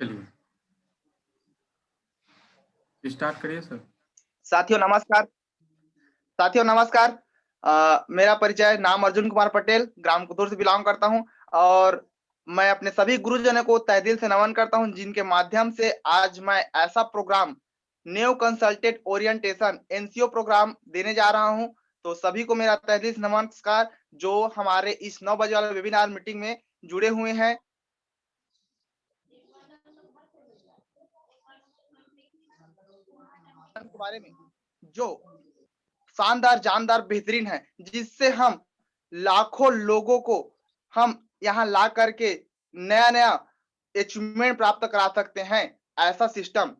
चलिए स्टार्ट करिए सर। साथियों नमस्कार। मेरा परिचय, नाम अर्जुन कुमार पटेल, ग्राम कुतुर से बिलोंग करता हूं और मैं अपने सभी गुरुजनों को तहे दिल से नमन करता हूं, जिनके माध्यम से आज मैं ऐसा program new consulted orientation NCO program देने जा रहा हूं। तो सभी को मेरा तहे दिल से नमस्कार, जो हमारे इस 9 बजे वाले वेबिनार मीटिंग में जुड़े हुए हैं। के बारे में जो शानदार, जानदार, बेहतरीन है, जिससे हम लाखों लोगों को हम यहाँ ला करके नया-नया अचीवमेंट प्राप्त करा सकते हैं। ऐसा सिस्टम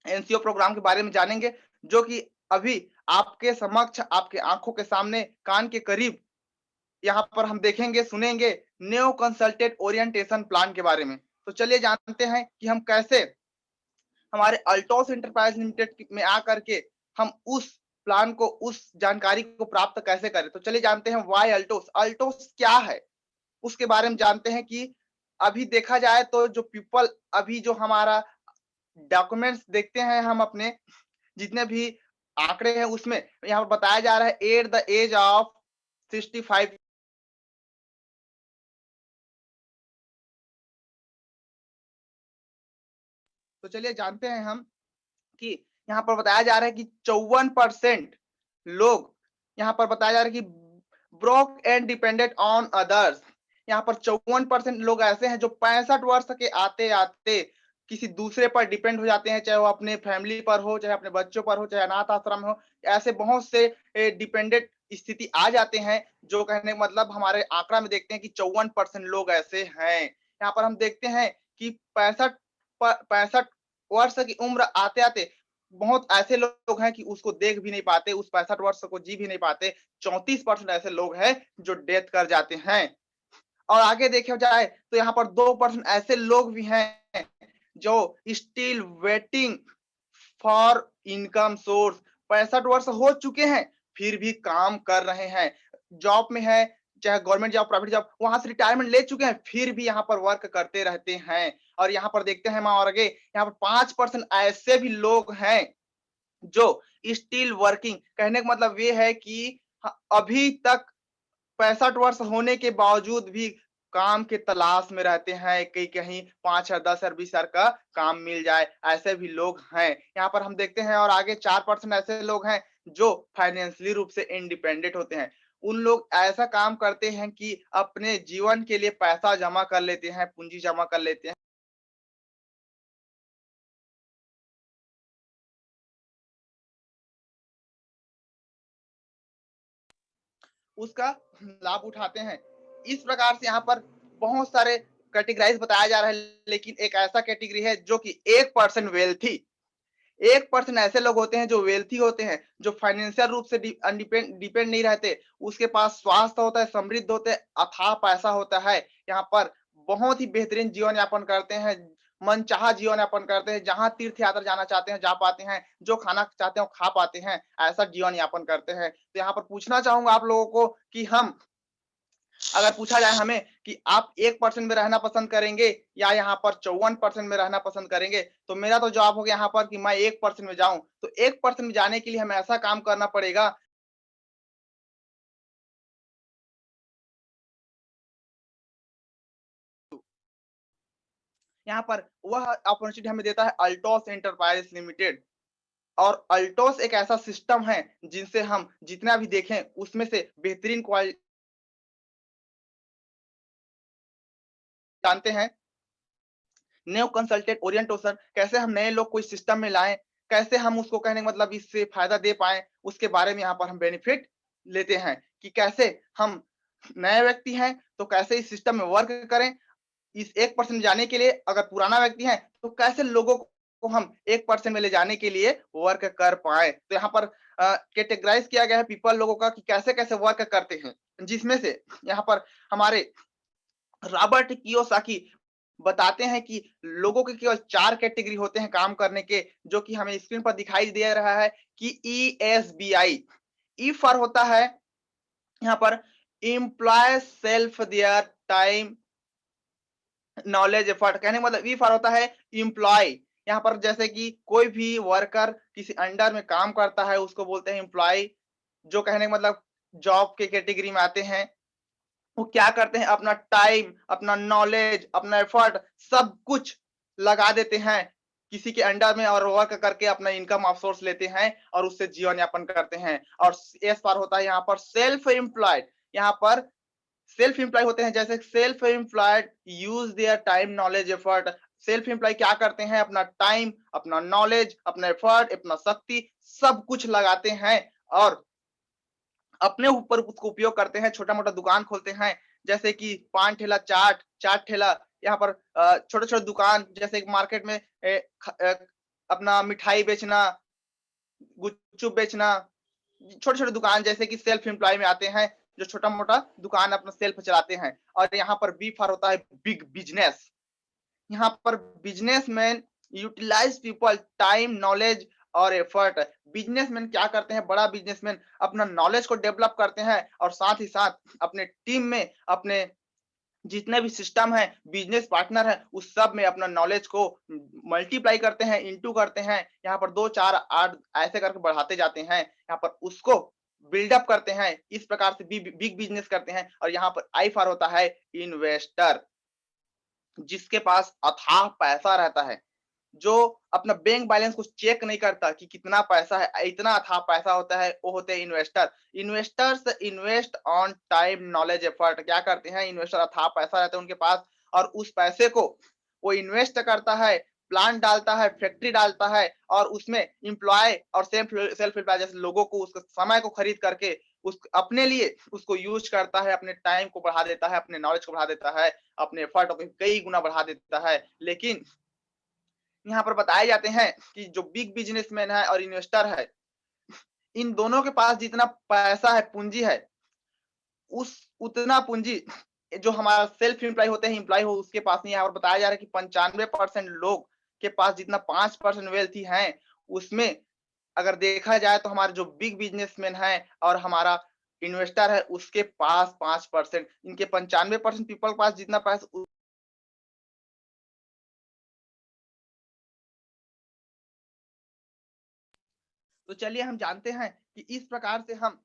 एनसीओ प्रोग्राम के बारे में जानेंगे, जो कि अभी आपके समक्ष, आपके आंखों के सामने, कान के करीब यहाँ पर हम देखेंगे, सुनेंगे न्यू कंसल्टेड ओरिएंटेशन प्लान के बारे में। तो चलिए जानते हैं कि हम कैसे हमारे अल्टोस एंटरप्राइज लिमिटेड में आकर के हम उस प्लान को, उस जानकारी को प्राप्त कैसे करें। तो चलिए जानते हैं व्हाई अल्टोस, अल्टोस क्या है, उसके बारे में जानते हैं कि अभी देखा जाए तो जो पीपल, अभी जो हमारा डॉक्यूमेंट्स देखते हैं हम अपने, जितने भी आंकड़े हैं उसमें यहाँ पर बताया जा रहा है एट द एज ऑफ 65। तो चलिए जानते हैं हम कि यहाँ पर बताया जा रहा है कि 54% लोग, यहाँ पर बताया जा रहा है कि broke and dependent on others. यहाँ पर 54% लोग ऐसे हैं जो 65 वर्ष के आते आते किसी दूसरे पर डिपेंड हो जाते हैं, चाहे वो अपने फैमिली पर हो, चाहे अपने बच्चों पर हो, चाहे अनाथ आश्रम हो। ऐसे बहुत से डिपेंडेंट स्थिति आ जाते हैं, जो कहने का मतलब हमारे आंकड़ा में देखते हैं कि 54% लोग ऐसे हैं। यहाँ पर हम देखते हैं कि 65 वर्ष की उम्र आते आते बहुत ऐसे लोग हैं कि उसको देख भी नहीं पाते, उस 65 वर्ष को जी भी नहीं पाते। 34% ऐसे लोग हैं जो डेथ कर जाते हैं। और आगे देखा जाए तो यहाँ पर 2% ऐसे लोग भी हैं जो still waiting for income source. 65 वर्ष हो चुके हैं, फिर भी काम कर रहे हैं, जॉब में है, चाहे गवर्नमेंट जॉब, प्राइवेट जॉब, वहां से रिटायरमेंट ले चुके हैं, फिर भी यहाँ पर वर्क करते रहते हैं। और यहाँ पर देखते हैं और आगे, यहाँ पर 5% ऐसे भी लोग हैं जो स्टिल वर्किंग। कहने का मतलब ये है कि अभी तक 65 वर्ष होने के बावजूद भी काम के तलाश में रहते हैं, कहीं कहीं 5,000, 10,000, 20,000 का काम मिल जाए, ऐसे भी लोग हैं। यहाँ पर हम देखते हैं और आगे 4% ऐसे लोग हैं जो फाइनेंशियली रूप से इंडिपेंडेंट होते हैं। उन लोग ऐसा काम करते हैं कि अपने जीवन के लिए पैसा जमा कर लेते हैं, पूंजी जमा कर लेते हैं। उसका लाभ उठाते हैं। इस प्रकार से यहाँ पर बहुत सारे कैटेगराइज बताया जा रहा है, लेकिन एक ऐसा कैटेगरी है जो कि 1% वेल्थी, 1% ऐसे लोग होते हैं जो वेल्थी होते हैं, जो फाइनेंशियल रूप से डिपेंड नहीं रहते, उसके पास स्वास्थ्य होता है, समृद्ध होते हैं, अथाह पैसा होता है। यहाँ पर बहुत ही बेहतरीन जीवन यापन करते हैं, मनचाहा जीवन यापन करते हैं, जहां तीर्थ यात्रा जाना चाहते हैं जा पाते हैं, जो खाना चाहते हैं वो खा पाते हैं, ऐसा जीवन यापन करते हैं। तो यहाँ पर पूछना चाहूंगा आप लोगों को कि हम, अगर पूछा जाए हमें कि आप 1% में रहना पसंद करेंगे या यहाँ पर 54% में रहना पसंद करेंगे, तो मेरा तो जवाब हो गया यहाँ पर कि मैं 1% में जाऊं। तो 1% में जाने के लिए हमें ऐसा काम करना पड़ेगा, यहाँ पर वह अपॉर्चुनिटी हमें देता है अल्टोस एंटरप्राइज लिमिटेड। और अल्टोस एक ऐसा सिस्टम है जिनसे हम जितना भी देखें उसमें से बेहतरीन क्वालिटी जानते हैं। न्यू कंसल्टेंट ओरिएंटेशन, कैसे हम नए लोग को इस सिस्टम में लाएं, कैसे हम उसको, कहने का मतलब इससे फायदा दे पाए, उसके बारे में यहाँ पर हम बेनिफिट लेते हैं कि कैसे हम नए व्यक्ति हैं तो कैसे इस सिस्टम में वर्क करें। इस 1% जाने के लिए अगर पुराना व्यक्ति है तो कैसे लोगों को हम 1% में ले जाने के लिए वर्क कर पाए। तो यहाँ पर कैटेगराइज किया गया है पीपल लोगों का कि कैसे कैसे वर्क करते हैं, जिसमें से यहाँ पर हमारे रॉबर्ट कियोसाकी बताते हैं कि लोगों के केवल 4 कैटेगरी होते हैं काम करने के, जो कि हमें स्क्रीन पर दिखाई दे रहा है कि ESBI। ई फॉर होता है यहाँ पर employ self their time knowledge effort, कहने का मतलब वी फॉर होता है एम्प्लॉय। यहाँ पर जैसे कि कोई भी वर्कर किसी अंडर में काम करता है उसको बोलते हैं एम्प्लॉय। जो कहने का मतलब जॉब के कैटेगरी में आते हैं, वो क्या करते हैं, अपना टाइम, अपना नॉलेज, अपना एफर्ट सब कुछ लगा देते हैं किसी के अंडर में और वर्क करके अपना इनकम ऑफ सोर्स लेते हैं और उससे जीवन यापन करते हैं। और एस पर होता है यहाँ पर सेल्फ एम्प्लॉयड। यहाँ पर सेल्फ एम्प्लॉय होते हैं, जैसे self employed use their time knowledge effort. Self employ क्या करते हैं, अपना टाइम, अपना नॉलेज, अपना एफर्ट, अपना शक्ति सब कुछ लगाते हैं और अपने ऊपर उसको उपयोग करते हैं। छोटा मोटा दुकान खोलते हैं, जैसे कि पान ठेला, चाट चाट ठेला, यहाँ पर छोटे छोटे दुकान, जैसे मार्केट में अपना मिठाई बेचना, गुपचुप बेचना, छोटे छोटे दुकान जैसे कि सेल्फ एम्प्लॉय में आते हैं, जो छोटा मोटा दुकान अपना सेल्फ चलाते हैं। और यहाँ पर बी फॉर होता है बिग बिजनेस। यहाँ पर businessman utilise people time knowledge और एफर्ट। बिजनेसमैन क्या करते हैं, बड़ा बिजनेसमैन अपना नॉलेज को डेवलप करते हैं और साथ ही साथ अपने टीम में, अपने जितने भी सिस्टम है, बिजनेस पार्टनर है, उस सब में अपना नॉलेज को मल्टीप्लाई करते हैं, इनटू करते हैं। यहाँ पर 2 4 8 ऐसे करके बढ़ाते जाते हैं। यहाँ पर उसको बिल्डअप करते हैं, इस प्रकार से बिग बिजनेस करते हैं। और यहाँ पर आई फॉर होता है इन्वेस्टर, जिसके पास अथाह पैसा रहता है, जो अपना बैंक बैलेंस को चेक नहीं करता कि कितना पैसा है, इतना अथाह पैसा होता है, वो होते हैं investor. Investors invest on time knowledge effort. क्या करते हैं, इन्वेस्टर अथाह पैसा रहता है उनके पास और उस पैसे को वो इन्वेस्ट करता है, प्लांट डालता है, फैक्ट्री डालता है और उसमें एम्प्लॉय और सेल्फ एम्प्लॉय जैसे लोगों को, उसके समय को खरीद करके उस अपने लिए उसको यूज करता है, अपने टाइम को बढ़ा देता है, अपने नॉलेज को बढ़ा देता है, अपने एफर्ट को कई गुना बढ़ा देता है। लेकिन यहाँ पर बताए जाते हैं कि जो बिग बिजनेसमैन है और इन्वेस्टर है, इन दोनों के पास जितना पैसा है, पूंजी है, उस उतना पूंजी जो हमारा सेल्फ एम्प्लॉय होते हैं, एम्प्लॉय हो, उसके पास नहीं है। और बताया जा रहा है कि 95% लोग के पास जितना 5% वेल्थ है, उसमें अगर देखा जाए तो हमारे जो बिग बिजनेसमैन है और हमारा इन्वेस्टर है, उसके पास 5%, इनके 95% पीपल के पास जितना पैसा। तो चलिए हम जानते हैं कि इस प्रकार से हम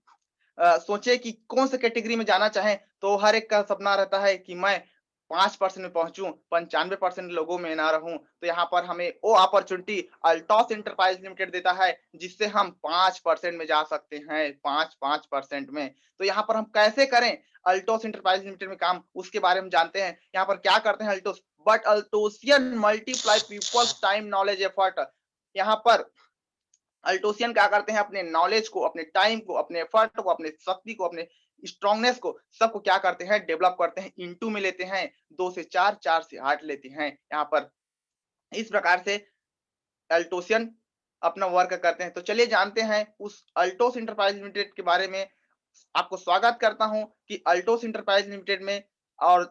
सोचे कि कौन से कैटेगरी में जाना चाहें, तो हर एक का सपना रहता है कि मैं 5% में पहुंचूं, 95% लोगों में ना रहूं। तो यहाँ पर हमें वो अपॉर्चुनिटी अल्टॉस इंटरप्राइज लिमिटेड देता है, जिससे हम 5% में जा सकते हैं, 5% में। तो यहाँ पर हम कैसे करें अल्टोस इंटरप्राइज लिमिटेड में काम, उसके बारे में जानते हैं। यहाँ पर क्या करते हैं अल्टोस, बट अल्टोसियन multiply people's time knowledge effort. यहाँ पर अल्टोसियन क्या करते हैं, अपने नॉलेज को, अपने टाइम को, अपने एफर्ट को, अपने शक्ति को, अपने स्ट्रांगनेस को, सबको क्या करते हैं, डेवलप करते हैं, इनटू में लेते हैं, 2 से 4, 4 से 8 लेते हैं। यहाँ पर इस प्रकार से अल्टोसियन अपना वर्क करते हैं। तो चलिए जानते हैं उस अल्टोस इंटरप्राइज लिमिटेड के बारे में। आपको स्वागत करता हूं कि अल्टोस इंटरप्राइज लिमिटेड में, और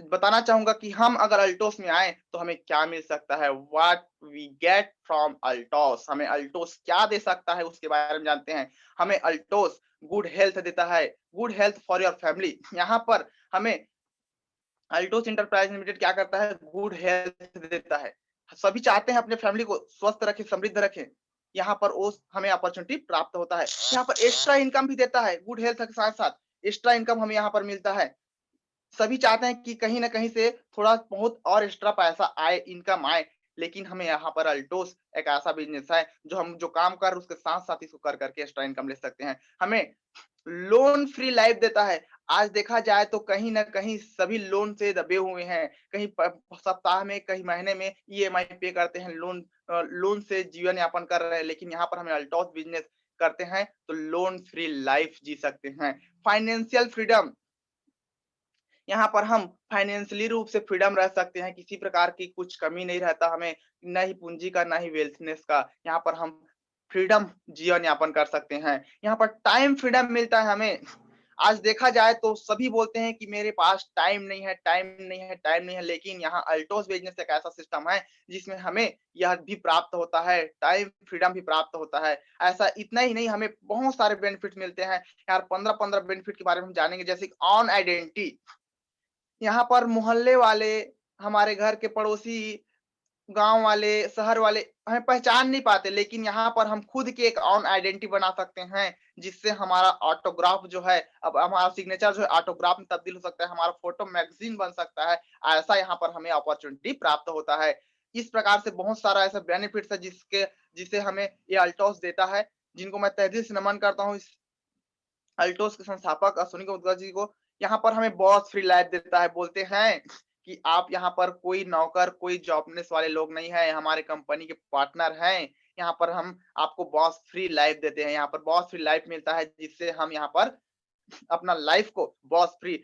बताना चाहूंगा कि हम अगर अल्टोस में आए तो हमें क्या मिल सकता है, what we get from Altos. हमें अल्टोस क्या दे सकता है उसके बारे में जानते हैं। हमें अल्टोस गुड हेल्थ देता है, good health for your family. यहाँ पर हमें अल्टोस इंटरप्राइज लिमिटेड क्या करता है, गुड हेल्थ देता है। सभी चाहते हैं अपने फैमिली को स्वस्थ रखें, समृद्ध रखें। यहाँ पर वो हमें अपॉर्चुनिटी प्राप्त होता है। यहाँ पर एक्स्ट्रा इनकम भी देता है, गुड हेल्थ के साथ साथ एक्स्ट्रा इनकम हमें यहाँ पर मिलता है। सभी चाहते हैं कि कहीं ना कहीं से थोड़ा बहुत और एक्स्ट्रा पैसा आए, इनकम आए। लेकिन हमें यहाँ पर अल्टोस एक ऐसा बिजनेस है जो हम जो काम कर उसके साथ साथ इसको कर करके एक्स्ट्रा इनकम ले सकते हैं। हमें लोन फ्री लाइफ देता है। आज देखा जाए तो कहीं ना कहीं सभी लोन से दबे हुए हैं, कहीं सप्ताह में, कहीं महीने में ईएमआई पे करते हैं, लोन से जीवन यापन कर रहे हैं। लेकिन यहाँ पर हमें अल्टोस बिजनेस करते हैं तो लोन फ्री लाइफ जी सकते हैं। फाइनेंशियल फ्रीडम, यहाँ पर हम फाइनेंशियली रूप से फ्रीडम रह सकते हैं, किसी प्रकार की कुछ कमी नहीं रहता हमें, न ही पूंजी का, न ही वेल्थनेस का। यहाँ पर हम फ्रीडम जीवन यापन कर सकते हैं। यहाँ पर टाइम फ्रीडम मिलता है हमें। आज देखा जाए तो सभी बोलते हैं कि मेरे पास टाइम नहीं है, टाइम नहीं है, टाइम नहीं है। लेकिन यहाँ अल्टोस बिजनेस एक ऐसा सिस्टम है जिसमें हमें यह भी प्राप्त होता है, टाइम फ्रीडम भी प्राप्त होता है। ऐसा इतना ही नहीं, हमें बहुत सारे बेनिफिट मिलते हैं। यार 15 बेनिफिट के बारे में हम जानेंगे, जैसे ऑन आइडेंटिटी। यहाँ पर मोहल्ले वाले, हमारे घर के पड़ोसी, गाँव वाले, शहर वाले हमें पहचान नहीं पाते, लेकिन यहाँ पर हम खुद की एक ओन आइडेंटिटी बना सकते हैं, जिससे हमारा ऑटोग्राफ जो है, अब हमारा सिग्नेचर जो है ऑटोग्राफ में तब्दील हो सकता है, हमारा फोटो मैगज़ीन बन सकता है। ऐसा यहाँ पर हमें अपॉर्च्युनिटी प्राप्त होता है। इस प्रकार से बहुत सारा ऐसा बेनिफिट्स है जिसे हमें ये अल्टोस देता है, जिनको मैं तहे दिल से नमन करता हूँ इस अल्टोस के संस्थापक अश्विनी गौतम जी को। यहाँ पर हमें बॉस फ्री लाइफ देता है, बोलते हैं कि आप यहाँ पर कोई नौकर, कोई जॉबलेस वाले लोग नहीं हैं, हमारे कंपनी के पार्टनर हैं। यहाँ पर हम आपको बॉस फ्री लाइफ देते हैं, यहाँ पर बॉस फ्री लाइफ मिलता है, जिससे हम यहाँ पर अपना लाइफ को बॉस फ्री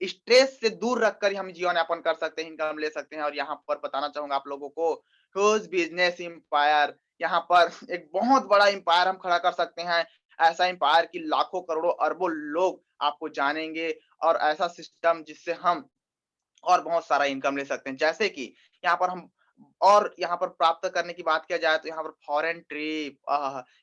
स्ट्रेस से दूर रखकर हम जीवन यापन कर सकते हैं, इनकम ले सकते हैं। और यहाँ पर बताना चाहूंगा आप लोगों को, ह्यूज बिजनेस एम्पायर, यहाँ पर एक बहुत बड़ा एम्पायर हम खड़ा कर सकते हैं। ऐसा एम्पायर की लाखों करोड़ों अरबों लोग आपको जानेंगे, और ऐसा सिस्टम जिससे हम और बहुत सारा इनकम ले सकते हैं। जैसे कि यहाँ पर हम और यहाँ पर प्राप्त करने की बात किया जाए तो यहाँ पर फॉरेन ट्रिप,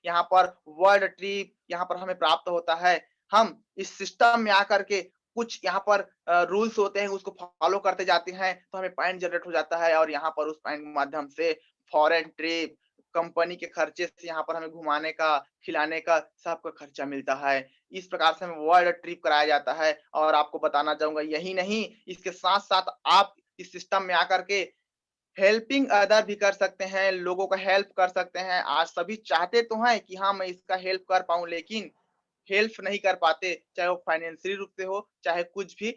यहाँ पर वर्ल्ड ट्रिप यहाँ पर हमें प्राप्त होता है। हम इस सिस्टम में आकर के कुछ यहाँ पर रूल्स होते हैं, उसको फॉलो करते जाते हैं, तो हमें पॉइंट जनरेट हो जाता है, और यहाँ पर उस पॉइंट के माध्यम से फॉरेन ट्रिप, कंपनी के खर्चे से यहाँ पर हमें घुमाने का, खिलाने का सबका खर्चा मिलता है। इस प्रकार से हमें वर्ल्ड ट्रिप कराया जाता है। और आपको बताना चाहूँगा, यही नहीं, इसके साथ-साथ आप इस सिस्टम में आकर के हेल्पिंग अदर भी कर सकते हैं, लोगों का हेल्प कर सकते हैं। आज सभी चाहते तो हैं कि हाँ, मैं इसका हेल्प कर पाऊँ, लेकिन हेल्प नहीं कर पाते, चाहे वो फाइनेंशियली रूप से हो, चाहे कुछ भी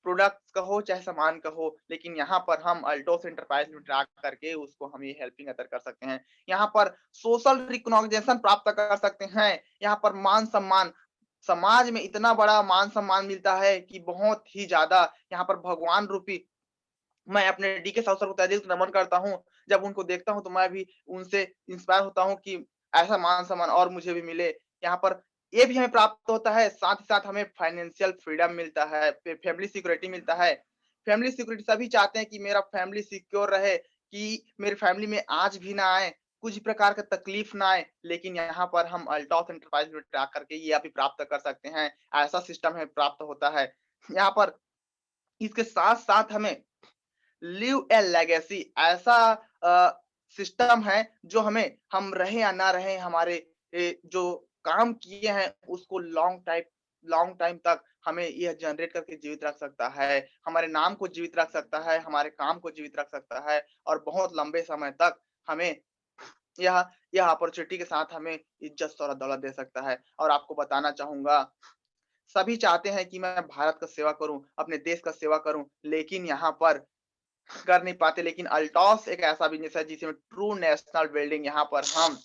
प्रोडक्ट्स का हो, चाहे सामान का हो। लेकिन यहाँ पर हम अल्टोस एंटरप्राइज में ट्रैक करके उसको हम ये हेल्पिंग अदर कर सकते हैं। यहाँ पर सोशल रिकॉग्निशन प्राप्त कर सकते हैं। यहाँ पर मान-सम्मान, समाज में इतना बड़ा मान-सम्मान मिलता है कि बहुत ही ज़्यादा। यहाँ पर भगवान रूपी, मैं अपने डीके साहब सर को तहे दिल से नमन करता हूँ। जब उनको देखता हूँ तो मैं भी उनसे इंस्पायर होता हूँ कि ऐसा मान-सम्मान और मुझे भी मिले। यहाँ पर ये भी हमें प्राप्त होता है, साथ ही साथ हमें फाइनेंशियल फ्रीडम मिलता है, फैमिली सिक्योरिटी मिलता है। फैमिली सिक्योरिटी सभी चाहते हैं कि मेरा फैमिली सिक्योर रहे, कि मेरी फैमिली में आज भी ना आए, कुछ प्रकार का तकलीफ ना आए। लेकिन यहाँ पर हम अल्टॉस एंटरप्राइज में ट्रैक करके ये अभी प्राप्त कर सकते हैं। ऐसा सिस्टम हमें प्राप्त होता है। यहाँ पर इसके साथ-साथ हमें लिव ए लेगेसी, ऐसा सिस्टम है जो हमें, हम रहे या ना रहे, हमारे जो काम किए हैं उसको लॉन्ग टाइम तक हमें यह जनरेट करके जीवित रख सकता है, हमारे नाम को जीवित रख सकता है, हमारे काम को जीवित रख सकता है, और बहुत लंबे समय तक हमें यह यह अपॉर्चुनिटी के साथ हमें इज्जत, शोहरत, दौलत दे सकता है। और आपको बताना चाहूँगा, सभी चाहते हैं कि मैं भारत का सेवा करूँ, अपने देश का सेवा करूँ, लेकिन यहाँ पर कर नहीं पाते। लेकिन अल्टॉस एक ऐसा बिज़नेस है जिसमें ट्रू नेशनल बिल्डिंग, यहाँ पर हम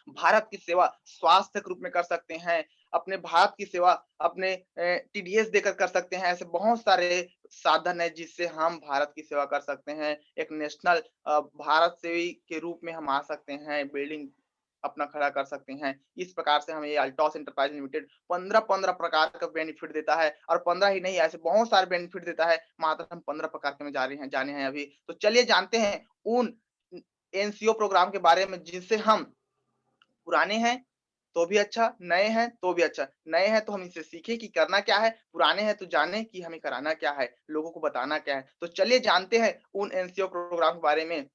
भारत की सेवा स्वास्थ्य के रूप में कर सकते हैं, अपने भारत की सेवा अपने टीडीएस देकर कर सकते हैं। ऐसे बहुत सारे साधन हैं जिससे हम भारत की सेवा कर सकते हैं। एक नेशनल भारत सेवी के रूप में हम आ सकते हैं, बिल्डिंग अपना खड़ा कर सकते हैं। इस प्रकार से हमें ये अल्टॉस एंटरप्राइज लिमिटेड 15-15 प्रकार का बेनिफिट देता है, और 15 ही नहीं, ऐसे बहुत सारे बेनिफिट देता है। मात्र हम 15 प्रकार के में जाने हैं अभी। तो चलिए जानते हैं उन एनसीओ प्रोग्राम के बारे में, जिनसे हम पुराने हैं तो भी अच्छा, नए हैं तो भी अच्छा। नए हैं तो हम इनसे सीखें कि करना क्या है, पुराने हैं तो जानें कि हमें कराना क्या है, लोगों को बताना क्या है। तो चलिए जानते हैं उन एनसीओ प्रोग्राम के बारे में।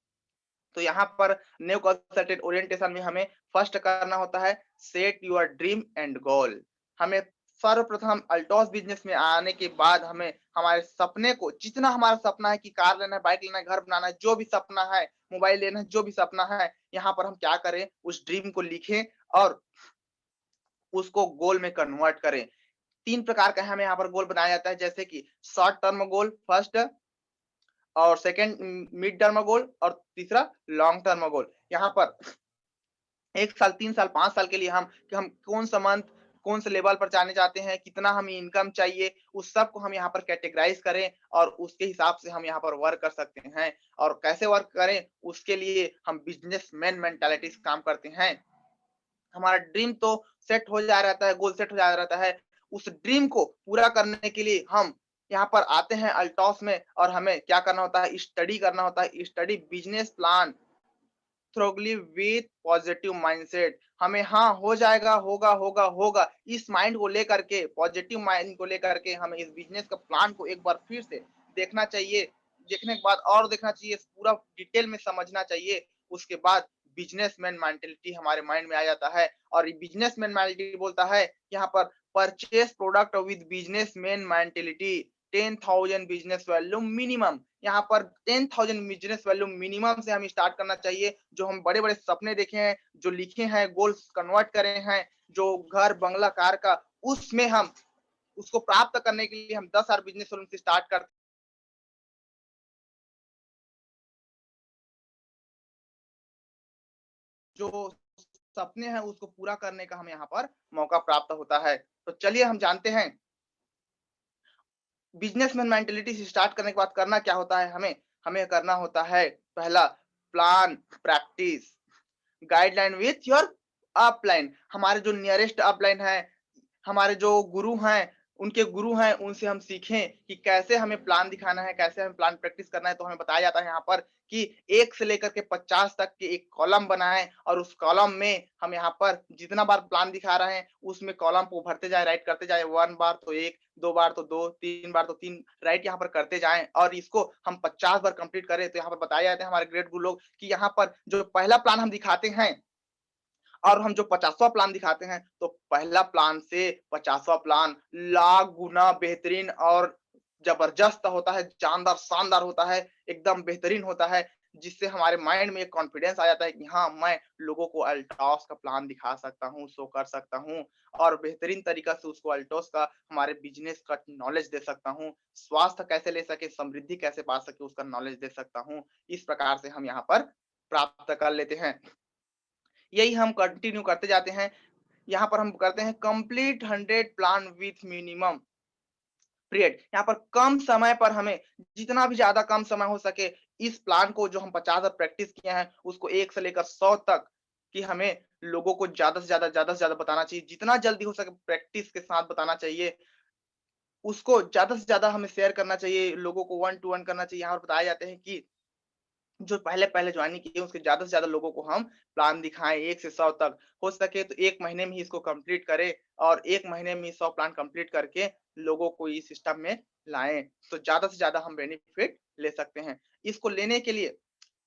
तो यहाँ पर न्यू कंसल्टेंट ओरिएंटेशन में हमें फर्स्ट करना होता है सेट योर ड्रीम एंड गोल। हमें सर्वप्रथम अल्टॉस बिजनेस में आने के बाद हमें हमारे सपने को, जितना हमारा सपना है कि कार लेना है, बाइक लेना है, घर बनाना है, जो भी सपना है, मोबाइल लेना है, जो भी सपना है, यहाँ पर हम क्या करें, उस ड्रीम को लिखें और उसको गोल में कन्वर्ट करें। 3 प्रकार का हमें यहाँ पर गोल बनाया जाता है, जैसे कि शॉर्ट टर्म गोल फर्स्ट, और सेकंड मिड टर्म गोल, और तीसरा लॉन्ग टर्म गोल। यहाँ पर 1 साल, 3 साल, 5 साल के लिए हम, कि हम कौन सा मंथ, कौन से लेवल पर जाने चाहते हैं, कितना हमें इनकम चाहिए, उस सब को हम यहाँ पर कैटेगराइज़ करें, और उसके हिसाब से हम यहाँ पर वर्क कर सकते हैं। और कैसे वर्क करें, उसके लिए हम बिज़नेसमैन मेंटालिटी से काम करते हैं। हमारा ड्रीम तो सेट हो जा रहता है, गोल सेट हो जा रहता है। उस ड्रीम को पूरा करने के लिए हम यहाँ पर आते हैं अल्टॉस में, और हमें क्या करना होता है, स्टडी करना होता है। Study business plan thoroughly with positive mindset. हमें हाँ, हो जाएगा, होगा, होगा, होगा, इस माइंड को लेकर के, पॉजिटिव माइंड को लेकर के हमें इस बिज़नेस का प्लान को एक बार फिर से देखना चाहिए। देखने के बाद और देखना चाहिए, पूरा डिटेल में समझना चाहिए। उसके बाद बिजनेसमैन मेंटालिटी हमारे माइंड में आ जाता है और ये बिजनेसमैन मेंटालिटी बोलता है यहाँ पर purchase product with businessman mentality 10,000 business value minimum. यहाँ पर 10,000 बिजनेस वैल्यू मिनिमम से हमें स्टार्ट करना चाहिए। जो हम बड़े बड़े सपने देखे हैं, जो लिखे हैं, गोल्स कन्वर्ट करे हैं, जो घर बंगला कार का, उसमें हम उसको प्राप्त करने के लिए हम 10,000 बिजनेस वैल्यू से स्टार्ट करते जो सपने हैं उसको पूरा करने का हमें यहाँ पर मौका प्राप्त होता है। तो चलिए हम जानते हैं बिजनेसमैन मेंटालिटी से स्टार्ट करने के बाद करना क्या होता है हमें। हमें करना होता है पहला plan, practice, guideline with your upline. हमारे जो नियरेस्ट अपलाइन है, हमारे जो गुरु हैं, उनके गुरु हैं, उनसे हम सीखें कि कैसे हमें प्लान दिखाना है, कैसे हमें प्लान प्रैक्टिस करना है। तो हमें बताया जाता है यहाँ पर कि 1 से लेकर के 50 तक के एक कॉलम बनाएँ और उस कॉलम में हम यहाँ पर जितना बार प्लान दिखा रहे हैं, उसमें कॉलम को भरते जाएँ, राइट करते जाएँ। 1 बार तो 1, 2 बार तो 2, 3 बार तो 3 राइट यहाँ पर करते जाएँ और इसको हम 50 बार कंप्लीट करें। तो यहाँ पर बताया जाता है हमारे ग्रेट गुरु लोग कि यहाँ पर जो पहला प्लान हम दिखाते हैं और हम जो 50वां प्लान दिखाते हैं, तो पहला प्लान से 50वां प्लान लाख गुना बेहतरीन और ज़बरदस्त होता है, जानदार, शानदार होता है, एकदम बेहतरीन होता है, जिससे हमारे माइंड में एक कॉन्फिडेंस आ जाता है कि हाँ, मैं लोगों को अल्टॉस का प्लान दिखा सकता हूँ, शो कर सकता हूँ और बेहतरीन तरीका से उसको अल्टॉस का, हमारे बिज़नेस का नॉलेज दे सकता हूँ। स्वास्थ्य कैसे ले सके, समृद्धि कैसे पा सके, उसका नॉलेज दे सकता हूँ। इस प्रकार से हम यहाँ पर प्राप्त कर लेते हैं। यही हम कंटिन्यू करते जाते हैं। यहाँ पर हम करते हैं complete 100 plan with minimum period. यहाँ पर कम समय पर हमें जितना भी ज़्यादा कम समय हो सके इस प्लान को जो हम 50 बार प्रैक्टिस किए हैं उसको 1 से लेकर 100 तक कि हमें लोगों को ज़्यादा से ज़्यादा बताना चाहिए। जितना जल्दी हो सके प्रैक्टिस के साथ बताना चाहिए। उसको ज़्यादा से ज़्यादा हमें शेयर करना चाहिए, लोगों को 1 टू 1 करना चाहिए। यहाँ पर बताए जाते हैं कि जो पहले-पहले जॉइनिंग की है उसके ज़्यादा से ज़्यादा लोगों को हम प्लान दिखाएँ 1 से 100 तक। हो सके तो 1 महीने में ही इसको कंप्लीट करें और 1 महीने में 100 प्लान कंप्लीट करके लोगों को इस सिस्टम में लाएँ। तो ज़्यादा से ज़्यादा हम बेनिफिट ले सकते हैं। इसको लेने के लिए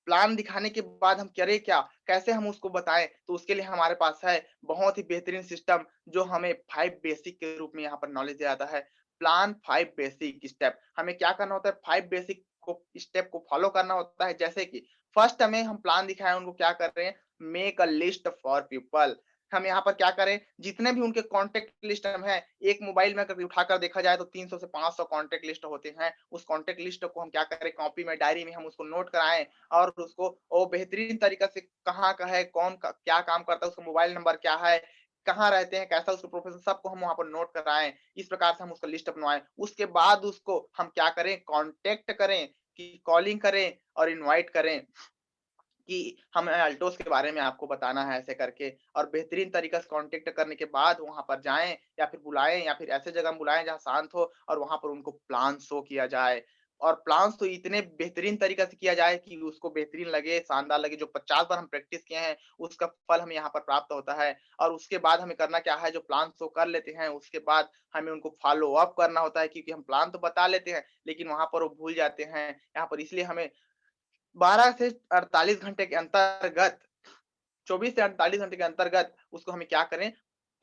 प्लान दिखाने के बाद हम करें क्या? कैसे हम उसको बताएँ? तो उसके लिए हमारे पास है बहुत ही बेहतरीन सिस्टम जो हमें 5 बेसिक के रूप में यहाँ पर नॉलेज दिया जाता है। Plan 5 basic step. हमें क्या करना होता है 5 बेसिक को स्टेप को फॉलो करना होता है जैसे कि फर्स्ट हमें हम प्लान दिखाएँ उनको क्या कर रहे हैं make a list for people. हम यहाँ पर क्या करें जितने भी उनके कॉन्टैक्ट लिस्ट में है, एक मोबाइल में कभी उठाकर देखा जाए तो 300 से 500 कॉन्टैक्ट लिस्ट होते हैं। उस कॉन्टैक्ट लिस्ट को हम क्या करें कॉपी में, डायरी में हम उसको नोट कराएँ और उसको वो बेहतरीन तरीक़ा से कहाँ का है, कौन का क्या काम करता है, उसका मोबाइल नंबर क्या है, कहाँ रहते हैं, कैसा उसका प्रोफ़ेशन, सबको हम वहाँ पर नोट कराएँ। इस प्रकार से हम उसका लिस्ट बनवाएँ। उसके बाद उसको हम क्या करें, कॉन्टैक्ट करें कि कॉलिंग करें और इनवाइट करें कि हमें अल्टोस के बारे में आपको बताना है ऐसे करके और बेहतरीन तरीक़ा से कॉन्टैक्ट करने के बाद वहाँ पर जाएँ या फिर बुलाएँ या फिर ऐसे जगह बुलाएँ जहाँ शांत हो और वहाँ पर उनको प्लान शो किया जाए। और प्लान्स तो इतने बेहतरीन तरीक़ा से किया जाए कि उसको बेहतरीन लगे, शानदार लगे। जो 50 बार हम प्रैक्टिस किए हैं, उसका फल हमें यहाँ पर प्राप्त होता है। और उसके बाद हमें करना क्या है, जो प्लान शो कर लेते हैं, उसके बाद हमें उनको फ़ॉलो अप करना होता है क्योंकि हम प्लान तो बता लेते हैं, लेकिन वहाँ पर वो भूल जाते हैं। यहाँ पर इसलिए हमें 12 से 48 घंटे के अंतर्गत 24 से 48 घंटे के अंतर्गत उसको हमें क्या करें,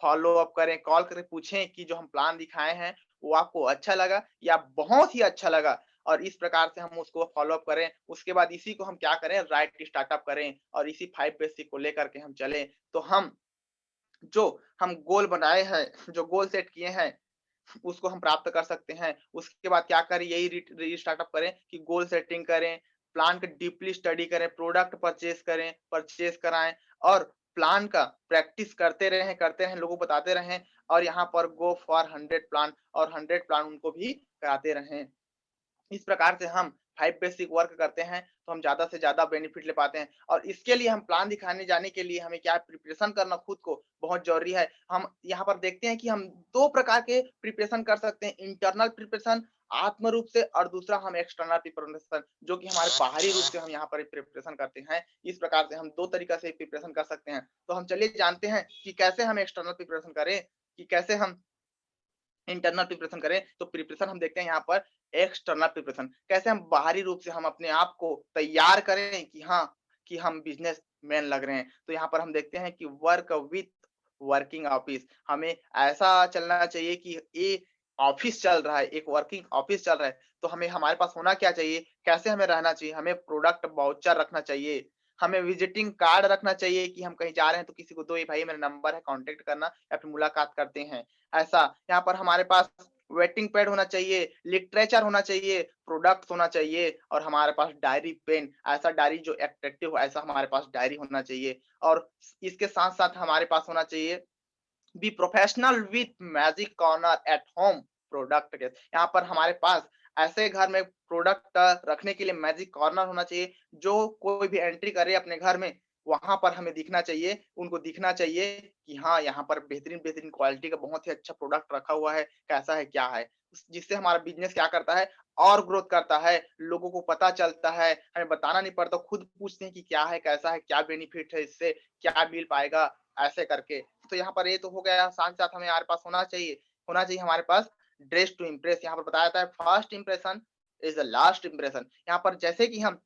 फ़ॉलो अप करें, कॉल करके पूछें कि जो हम प्लान दिखाए हैं, वो आपको अच्छा लगा या बहुत ही अच्छा लगा और इस प्रकार से हम उसको फ़ॉलो अप करें। उसके बाद इसी को हम क्या करें, राइट स्टार्टअप करें और इसी 5 बेसिक को लेकर के हम चलें। तो जो हम गोल बनाए हैं, जो गोल सेट किए हैं, उसको हम प्राप्त कर सकते हैं। उसके बाद क्या करें यही रीस्टार्टअप करें कि गोल सेटिंग करें, प्लान का डीपली स्टडी करें, प्रोडक्ट परचेज़ करें, परचेज़ कराएँ और प्लान का प्रैक्टिस करते रहें, लोगों को बताते रहें और यहाँ पर गो फॉर 100 प्लान और 100 प्लान उनको भी कराते रहें। इस प्रकार से हम 5 बेसिक वर्क करते हैं, तो हम ज़्यादा से ज़्यादा बेनिफिट ले पाते हैं और इसके लिए हम प्लान दिखाने जाने के लिए हमें क्या है प्रिपरेशन करना खुद को बहुत ज़रूरी है। हम यहाँ पर देखते हैं कि हम 2 प्रकार के प्रिपरेशन कर सकते हैं, इंटरनल प्रिपरेशन आत्म रूप से और दूसरा हम एक्सटर्नल प्रिपरेशन जो कि हमारे बाहरी रूप से हम यहाँ पर प्रिपरेशन करते हैं। इस प्रकार से हम 2 तरीक़ा से प्रिपरेशन कर सकते हैं। तो हम चलिए जानते हैं कि कैसे हम एक्सटर्नल प्रिपरेशन करें, कि कैसे हम इंटरनल प्रिपरेशन करें तो प्रिपरेशन हम देखते हैं यहाँ पर एक्सटर्नल प्रिपरेशन, कैसे हम बाहरी रूप से हम अपने आप को तैयार करें कि हाँ, कि हम बिजनेस मैन लग रहे हैं। तो यहाँ पर हम देखते हैं कि वर्क विथ वर्किंग ऑफिस, हमें ऐसा चलना चाहिए कि ये ऑफिस चल रहा है, एक वर्किंग ऑफिस चल रहा है, तो हमें हमारे पास होना क्या चाहिए, कैसे हमें रहना चाहिए, हमें प्रोडक्ट वाउचर रखना चाहिए, हमें विजिटिंग कार्ड रखना चाहिए कि हम कहीं जा रहे हैं तो किसी को दो, ये भाई मेरा नंबर है, कॉन्टैक्ट करना या फिर मुलाकात करते हैं। ऐसा यहाँ पर हमारे पास वेटिंग पैड होना चाहिए, लिटरेचर होना चाहिए, प्रोडक्ट्स होना चाहिए और हमारे पास डायरी पेन, ऐसा डायरी जो अट्रैक्टिव हो, ऐसा हमारे पास डायरी होना चाहिए और इसके साथ-साथ हमारे पास होना चाहिए be professional with magic corner at home product के, यहाँ पर हमारे पास ऐसे घर में प्रोडक्ट रखने के लिए मैजिक कॉर्नर होना चाहिए, जो कोई भी एंट्री करे अपने घर में, वहां पर हमें दिखना चाहिए, उनको दिखना चाहिए कि हाँ, यहाँ पर बेहतरीन बेहतरीन क्वालिटी का बहुत ही अच्छा प्रोडक्ट रखा हुआ है, कैसा है, क्या है। जिससे हमारा बिजनेस क्या करता है, और ग्रोथ करता है, लोगों को पता चलता है, हमें बताना नहीं पड़ता, खुद पूछते हैं कि क्या है, कैसा है, क्या बेनिफिट है इससे, क्या मिल पाएगा, ऐसे करके। तो यहाँ पर ये तो हो गया, साथ-साथ हमें हमारे पास होना चाहिए हमारे पास ड्रेस टू इम्प्रेस। यहाँ पर बताया जाता है first impression is the last impression. यहाँ पर जैसे कि हम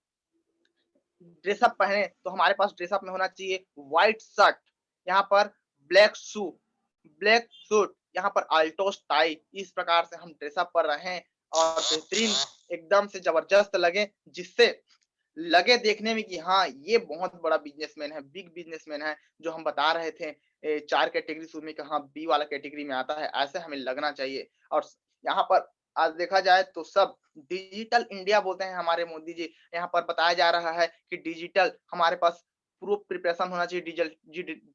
ड्रेसअप पहने तो हमारे पास ड्रेसअप में होना चाहिए व्हाइट शर्ट, यहाँ पर ब्लैक सूट, यहाँ पर अल्टोस टाई, इस प्रकार से हम ड्रेसअप पर रहें और बेहतरीन एकदम से जबरदस्त लगे, जिससे लगे देखने में कि हाँ, ये बहुत बड़ा बिज़नेसमैन है, बिग बिज़नेसमैन है, जो हम बता रहे थे 4 कैटेगरी शुरू में कि हाँ, बी वाला कैटेगरी में आता है, ऐसे हमें लगना चाहिए। और यहाँ पर आज देखा जाए तो सब डिजिटल इंडिया बोलते हैं हमारे मोदी जी, यहाँ पर बताया जा रहा है कि डिजिटल हमारे पास प्रूफ प्रिपरेशन होना चाहिए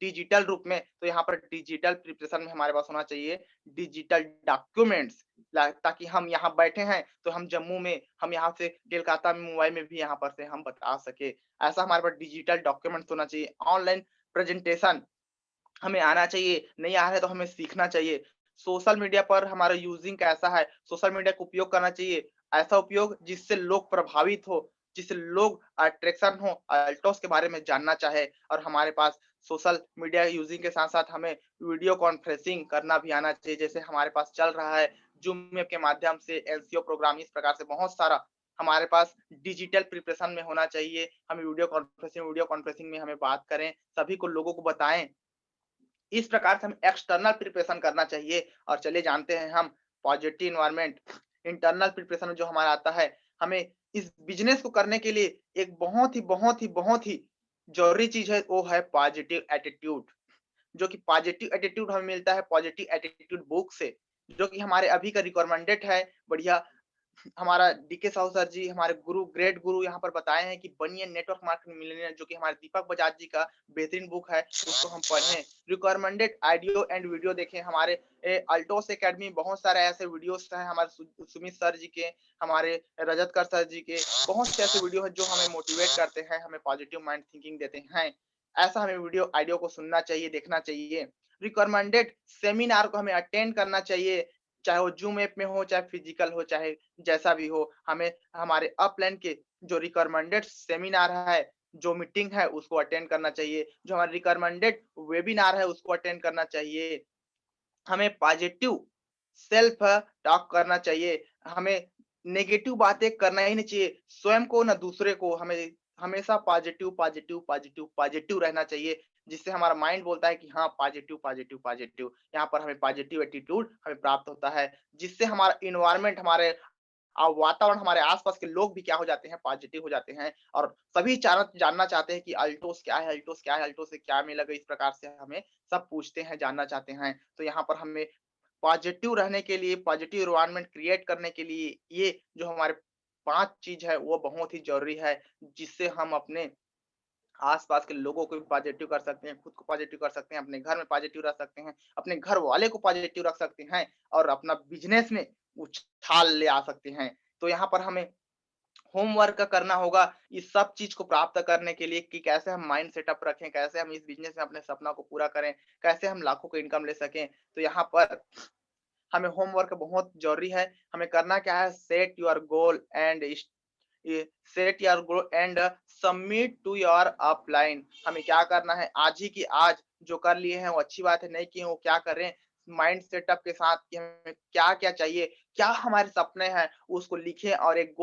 डिजिटल रूप में, तो यहाँ पर डिजिटल प्रिपरेशन में हमारे पास होना चाहिए डिजिटल डॉक्यूमेंट्स, ताकि हम यहाँ बैठे हैं तो हम जम्मू में, हम यहाँ से कोलकाता में, मुंबई में भी यहाँ पर से हम बता सके, ऐसा हमारे पास डिजिटल डॉक्यूमेंट्स होना चाहिए। ऑनलाइन प्रेजेंटेशन हमें आना चाहिए, नहीं आ रहा है तो हमें सीखना चाहिए। सोशल मीडिया पर हमारा यूज़िंग कैसा है, सोशल मीडिया का उपयोग करना चाहिए, ऐसा उपयोग जिससे लोग प्रभावित हो, जिससे लोग अट्रैक्शन हो, अल्टोस के बारे में जानना चाहे और हमारे पास सोशल मीडिया यूज़िंग के साथ-साथ हमें वीडियो कॉन्फ्रेंसिंग करना भी आना चाहिए, जैसे हमारे पास चल रहा है ज़ूम ऐप के माध्यम से एनसीओ प्रोग्राम, इस प्रकार से बहुत सारा हमारे पास डिजिटल प्रिपरेशन में होना चाहिए। हमें वीडियो कॉन्फ्रेंसिंग में हमें बात करें, सभी को लोगों को बताएँ, इस प्रकार से हमें एक्सटर्नल प्रिपरेशन करना चाहिए और चलिए जानते हैं हम पॉजिटिव एनवायरनमेंट इंटरनल प्रिपरेशन जो हमारा आता है, हमें इस बिजनेस को करने के लिए एक बहुत ही जरूरी चीज है, वो है पॉजिटिव एटीट्यूड, जो कि पॉजिटिव एटीट्यूड हमें मिलता है पॉजिटिव एटीट्यूड बुक से, जो कि हमारे अभी का रिकमेंडेड है, बढ़िया। हमारा डीके साहू सर जी, हमारे गुरु, ग्रेट गुरु यहाँ पर बताए हैं कि बनिए नेटवर्क मार्केटिंग मिलियनेयर, जो कि हमारे दीपक बजाज जी का बेहतरीन बुक है, उसको हम पढ़ें। रिकमेंडेड ऑडियो एंड वीडियो देखें, हमारे अल्टोस एकेडमी बहुत सारे ऐसे वीडियोस हैं, हमारे सुमित सर जी के, हमारे रजतकर सर जी के, बहुत से ऐसे वीडियो हैं जो हमें मोटिवेट करते हैं, हमें पॉजिटिव माइंड थिंकिंग देते हैं। ऐसा हमें वीडियो ऑडियो को सुनना चाहिए, देखना चाहिए। रिकमेंडेड सेमिनार को हमें अटेंड करना चाहिए, चाहे वो ज़ूम ऐप में हो, चाहे फिजिकल हो, चाहे जैसा भी हो, हमें हमारे अपलाइन के जो रिकमेंडेड सेमिनार है, जो मीटिंग है, उसको अटेंड करना चाहिए। जो हमारा रिकमेंडेड वेबिनार है, उसको अटेंड करना चाहिए। हमें पॉजिटिव सेल्फ टॉक करना चाहिए। हमें नेगेटिव बातें करना ही नहीं चाहिए। स्वयं को ना दूसरे को, हमें हमेशा पॉजिटिव रहना चाहिए, जिससे हमारा माइंड बोलता है कि हाँ, पॉजिटिव। यहाँ पर हमें पॉजिटिव एटीट्यूड हमें प्राप्त होता है, जिससे हमारा एनवायरनमेंट, हमारे वातावरण, हमारे आस-पास के लोग भी क्या हो जाते हैं, पॉजिटिव हो जाते हैं और सभी जानना चाहते हैं कि अल्टोस क्या है, अल्टोस क्या है, अल्टोस से क्या मिलेगा, इस प्रकार से हमें सब पूछते हैं, जानना चाहते हैं। तो यहाँ पर हमें पॉजिटिव रहने के लिए, पॉजिटिव एनवायरनमेंट क्रिएट करने के लिए, ये जो हमारे 5 चीज़ है, वो बहुत ही ज़रूरी है, जिससे हम अपने आस-पास के लोगों को भी पॉजिटिव कर सकते हैं, खुद को पॉजिटिव कर सकते हैं, अपने घर में पॉजिटिव रह सकते हैं, अपने घर वाले को पॉजिटिव रख सकते हैं और अपना बिज़नेस में उछाल ले आ सकते हैं। तो यहाँ पर हमें होमवर्क करना होगा इस सब चीज़ को प्राप्त करने के लिए, कि कैसे हम माइंड सेटअप रखें, कैसे हम इस बिज़नेस में अपने सपना को पूरा करें, कैसे हम लाखों का इनकम ले सकें। तो यहाँ पर हमें होमवर्क बहुत ज़रूरी है। हमें करना क्या है, set your goal and set your goal and submit to your upline. हमें क्या करना है, आज ही की आज जो कर लिए हैं वो अच्छी बात है, नहीं किए वो क्या करें, माइंड सेटअप के साथ कि हमें क्या-क्या चाहिए, क्या हमारे सपने हैं, उसको लिखें और एक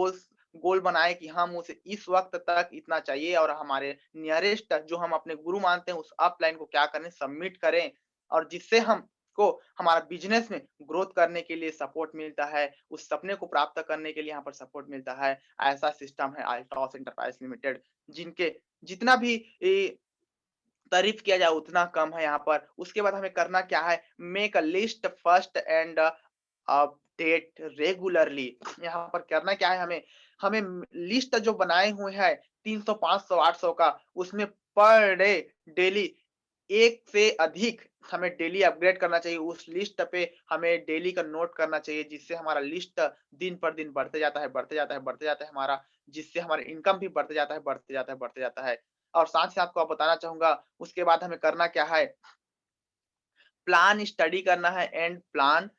गोल बनाएँ कि हम उसे इस वक़्त तक इतना चाहिए और हमारे नियरेस्ट जो हम अपने गुरु मानते हैं, उस अपलाइन को क्या करें, सबमिट करें और जिससे हमको हमारा बिज़नेस में ग्रोथ करने के लिए सपोर्ट मिलता है, उस सपने को प्राप्त करने के लिए यहाँ पर सपोर्ट मिलता है। ऐसा सिस्टम है अल्ट्रॉस एंटरप्राइज़ लिमिटेड, जिनके जितना भी तारीफ किया जाए उतना कम है यहाँ पर। उसके बाद हमें करना क्या है, make a list first and update regularly. यहाँ पर करना क्या है हमें, हमें लिस्ट जो बनाए हुए हैं 300, 500, 800 का, उसमें पर डे डेली 1 से अधिक हमें डेली अपग्रेड करना चाहिए। उस लिस्ट पे हमें डेली का नोट करना चाहिए, जिससे हमारा लिस्ट दिन पर दिन बढ़ते जाता है, बढ़ते जाता है, बढ़ते जाता है हमारा, जिससे हमारा इनकम भी बढ़ते जाता है, बढ़ते जाता है, बढ़ते जाता है। और साथ ही आपको बताना चाहूँगा, उसके बाद हमें करना क्या है, प्लान स्टडी करना है एंड प्लान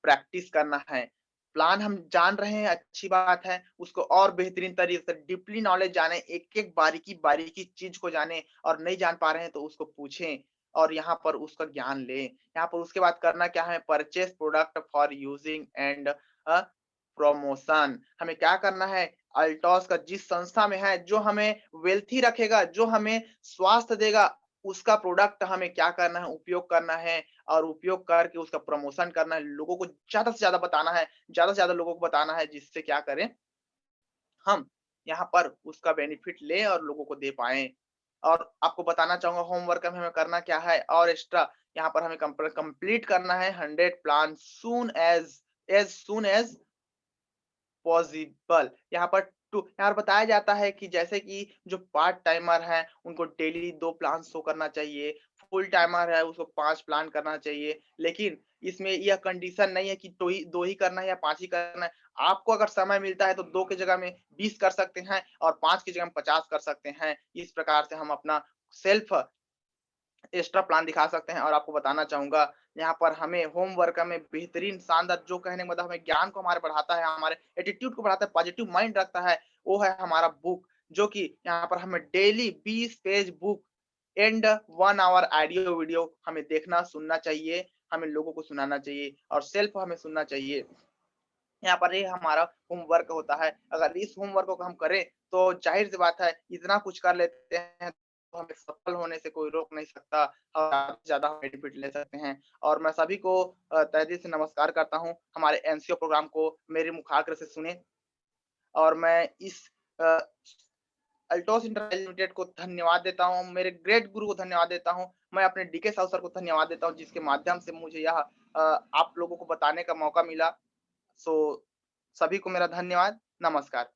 प्रैक्टिस करना है। प्लान हम जान रहे हैं, अच्छी बात है, उसको और बेहतरीन तरीके से डीपली नॉलेज जानें, एक-एक बारीकी-बारीकी चीज़ को जानें और नहीं जान पा रहे हैं तो उसको पूछें और यहाँ पर उसका ज्ञान लें। यहाँ पर उसके बाद करना क्या है, purchase product for using and promotion. हमें क्या करना है, अल्टॉस का जिस संस्था में है, जो हमें वेल्थी रखेगा, जो हमें स्वास्थ्य देगा, उसका प्रोडक्ट हमें क्या करना है, उपयोग करना है और उपयोग करके उसका प्रमोशन करना है। लोगों को ज़्यादा से ज़्यादा बताना है, ज़्यादा से ज़्यादा लोगों को बताना है, जिससे क्या करें, हम यहाँ पर उसका बेनिफिट लें और लोगों को दे पाएँ। और आपको बताना चाहूँगा होमवर्क में हमें करना क्या है और एक्स्ट्रा यहाँ पर हमें कंप्लीट करना है 100 प्लान सून एज़ पॉसिबल। यहाँ बताया जाता है कि जैसे कि जो पार्ट टाइमर हैं, उनको डेली 2 प्लान शो करना चाहिए, फुल टाइमर है उसको 5 प्लान करना चाहिए। लेकिन इसमें यह कंडीशन नहीं है कि 2 ही करना है या 5 ही करना है। आपको अगर समय मिलता है तो 2 की जगह में 20 कर सकते हैं और 5 की जगह में 50 कर सकते हैं। इस प्रकार से हम अपना सेल्फ एक्स्ट्रा प्लान दिखा सकते हैं। और आपको बताना चाहूँगा, यहाँ पर हमें होमवर्क में बेहतरीन शानदार, जो कहने का मतलब हमें ज्ञान को हमारे बढ़ाता है, हमारे एटीट्यूड को बढ़ाता है, पॉजिटिव माइंड रखता है, वो है हमारा बुक, जो कि यहाँ पर हमें daily 20 page book and 1 hour audio video हमें देखना, सुनना चाहिए, हमें लोगों को सुनाना चाहिए और सेल्फ हमें सुनना चाहिए। यहाँ पर ये हमारा होमवर्क होता है। अगर इस होमवर्क को हम करें, तो ज़ाहिर-सी बात है, इतना कुछ कर लेते हैं, तो हमें सफल होने से कोई रोक नहीं सकता और ज़्यादा हम बेनिफिट ले सकते हैं। और मैं सभी को तहे दिल से नमस्कार करता हूँ, हमारे एनसीओ प्रोग्राम को मेरे मुखाग्र से सुनें और मैं इस अ, अल्टोस इंटरप्राइज़ लिमिटेड को धन्यवाद देता हूँ, मेरे ग्रेट गुरु को धन्यवाद देता हूँ। मैं अपने डीके साहू सर को धन्यवाद देता हूँ, जिसके माध्यम से मुझे यह आप लोगों को बताने का मौका मिला। सो सभी को मेरा धन्यवाद, नमस्कार।